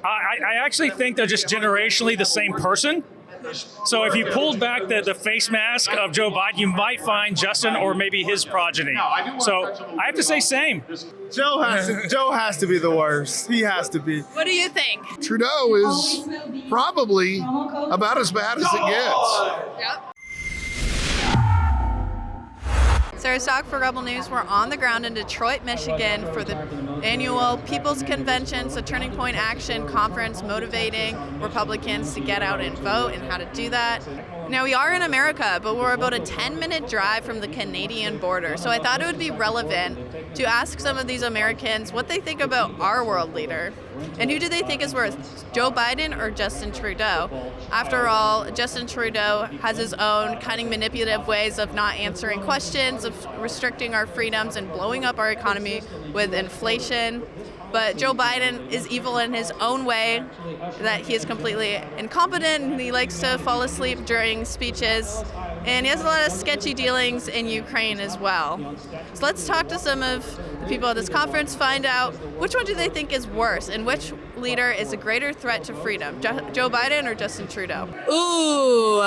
I actually think they're just generationally the same person. So if you pulled back the face mask of Joe Biden, you might find Justin or maybe his progeny. So I have to say same. Joe has to be the worst. He has to be. What do you think? Trudeau is probably about as bad as it gets. Yep. Sarah Stock for Rebel News. We're on the ground in Detroit, Michigan for the annual People's Convention, so Turning Point Action Conference, motivating Republicans to get out and vote and how to do that. Now, we are in America, but we're about a 10-minute drive from the Canadian border, so I thought it would be relevant to ask some of these Americans what they think about our world leader. And who do they think is worse, Joe Biden or Justin Trudeau? After all, Justin Trudeau has his own cunning, manipulative ways of not answering questions, of restricting our freedoms and blowing up our economy with inflation. But Joe Biden is evil in his own way, that he is completely incompetent and he likes to fall asleep during speeches. And he has a lot of sketchy dealings in Ukraine as well. So let's talk to some of the people at this conference, find out which one do they think is worse and which leader is a greater threat to freedom, Joe Biden or Justin Trudeau? Ooh,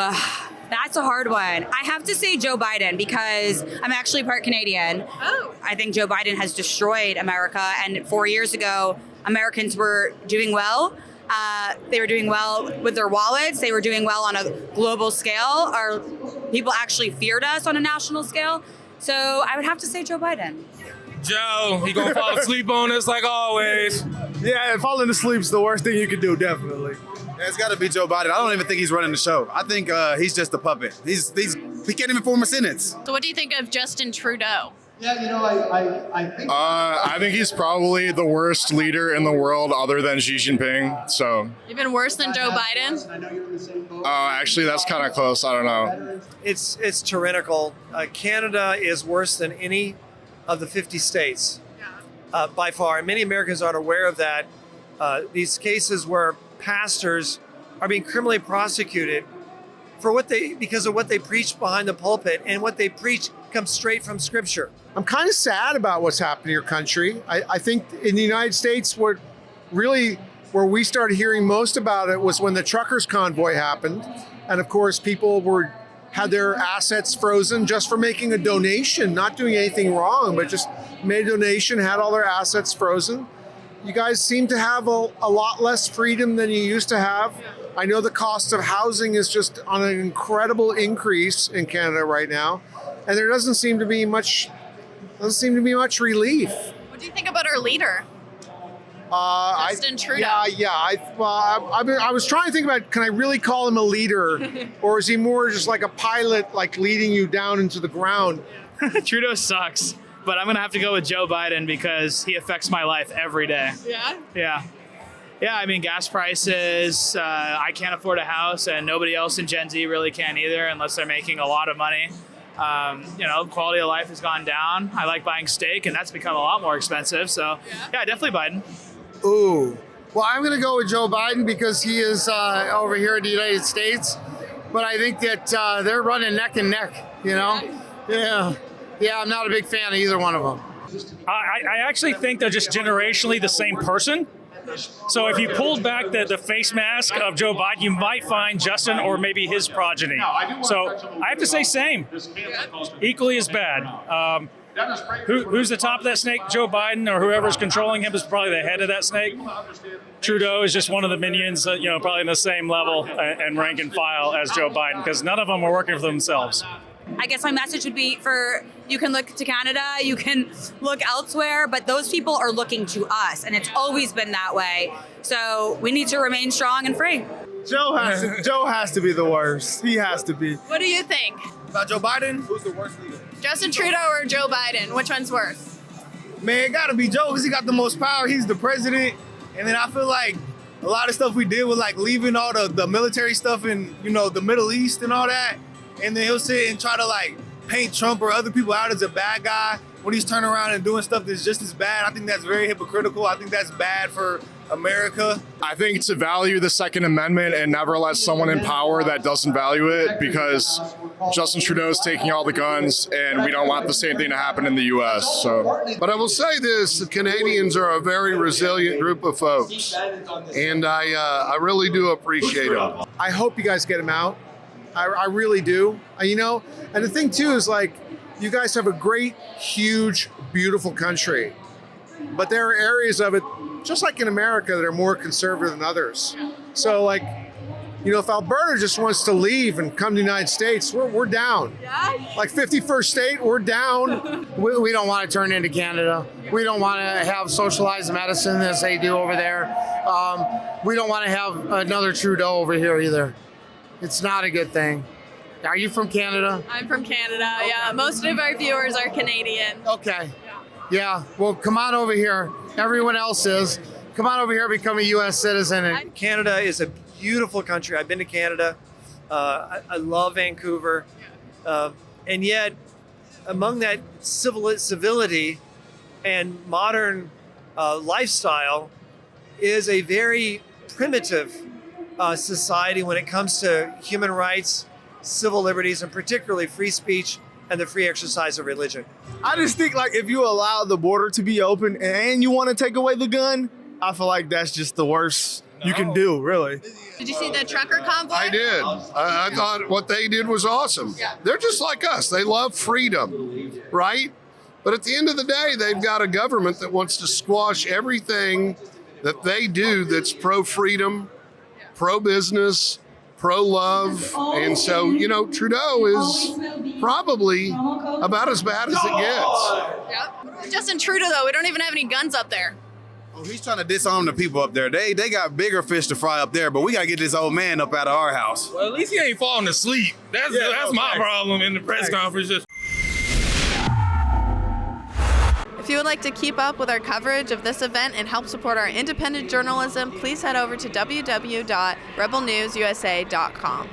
that's a hard one. I have to say Joe Biden because I'm actually part Canadian. Oh. I think Joe Biden has destroyed America, and 4 years ago, Americans were doing well. They were doing well with their wallets. They were doing well on a global scale. Our people actually feared us on a national scale. So I would have to say Joe Biden. Joe, he gonna fall asleep on us like always. Yeah, falling asleep's the worst thing you can do, definitely. Yeah, it's got to be Joe Biden. I don't even think he's running the show. I think he's just a puppet. He can't even form a sentence. So what do you think of Justin Trudeau? Yeah, you know, I think. I think he's probably the worst leader in the world other than Xi Jinping. So. Even worse than Joe Biden? I know you're in the same boat. Actually, that's kind of close. I don't know. It's tyrannical. Canada is worse than any of the 50 states by far. And many Americans aren't aware of that. These cases where pastors are being criminally prosecuted for because of what they preach behind the pulpit, and what they preach comes straight from Scripture. I'm kind of sad about what's happened in your country. I think in the United States, where we started hearing most about it was when the truckers' convoy happened. And of course, people had their assets frozen just for making a donation, not doing anything wrong, but just made a donation, had all their assets frozen. You guys seem to have a lot less freedom than you used to have. I know the cost of housing is just on an incredible increase in Canada right now, and there doesn't seem to be much relief. What do you think about our leader? Justin Trudeau. I was trying to think about, can I really call him a leader, or is he more just like a pilot, like leading you down into the ground? Trudeau sucks, but I'm going to have to go with Joe Biden because he affects my life every day. Yeah? Yeah, I mean, gas prices, I can't afford a house, and nobody else in Gen Z really can either unless they're making a lot of money. Quality of life has gone down. I like buying steak, and that's become a lot more expensive. So, yeah, definitely Biden. Ooh. Well, I'm going to go with Joe Biden because he is over here in the United States. But I think that they're running neck and neck, you know? Yeah, I'm not a big fan of either one of them. I actually think they're just generationally the same person. So if you pulled back the face mask of Joe Biden, you might find Justin or maybe his progeny. So I have to say same. Equally as bad. Who's the top of that snake? Joe Biden, or whoever's controlling him is probably the head of that snake. Trudeau is just one of the minions, probably in the same level and rank and file as Joe Biden, because none of them are working for themselves. I guess my message would be you can look to Canada, you can look elsewhere, but those people are looking to us, and it's always been that way. So we need to remain strong and free. Joe has to be the worst. He has to be. What do you think? About Joe Biden? Who's the worst leader? Justin Trudeau or Joe Biden? Which one's worse? Man, it gotta be Joe because he got the most power. He's the president. And then I feel like a lot of stuff we did was like leaving all the military stuff in, the Middle East and all that. And then he'll sit and try to like paint Trump or other people out as a bad guy when he's turning around and doing stuff that's just as bad. I think that's very hypocritical. I think that's bad for America. I think to value the Second Amendment and never let someone in power that doesn't value it, because Justin Trudeau is taking all the guns and we don't want the same thing to happen in the U.S. So, But I will say this, the Canadians are a very resilient group of folks, and I really do appreciate them. I hope you guys get him out. I really do. And the thing too is like, you guys have a great, huge, beautiful country, but there are areas of it, just like in America, that are more conservative than others. So like, if Alberta just wants to leave and come to the United States, we're down. Yeah. Like 51st state, we're down. We don't want to turn into Canada. We don't want to have socialized medicine as they do over there. We don't want to have another Trudeau over here either. It's not a good thing. Are you from Canada? I'm from Canada, yeah. Most of our viewers are Canadian. Okay. Yeah. Well, come on over here. Everyone else is. Come on over here, become a U.S. citizen. Canada is a beautiful country. I've been to Canada. I love Vancouver. And yet, among that civility and modern lifestyle is a very primitive society when it comes to human rights, civil liberties, and particularly free speech and the free exercise of religion. I just think like if you allow the border to be open and you want to take away the gun, I feel like that's just the worst you can do, really. Did you see the trucker convoy? I did. I thought what they did was awesome. They're just like us. They love freedom, right? But at the end of the day, they've got a government that wants to squash everything that they do that's pro-freedom, pro-business, pro-love. And so, Trudeau is probably about as bad as it gets. Yep. Justin Trudeau, though, we don't even have any guns up there. Oh, he's trying to disarm the people up there. They got bigger fish to fry up there, but we got to get this old man up out of our house. Well, at least he ain't falling asleep. That's my problem in the press conference. If you would like to keep up with our coverage of this event and help support our independent journalism, please head over to www.rebelnewsusa.com.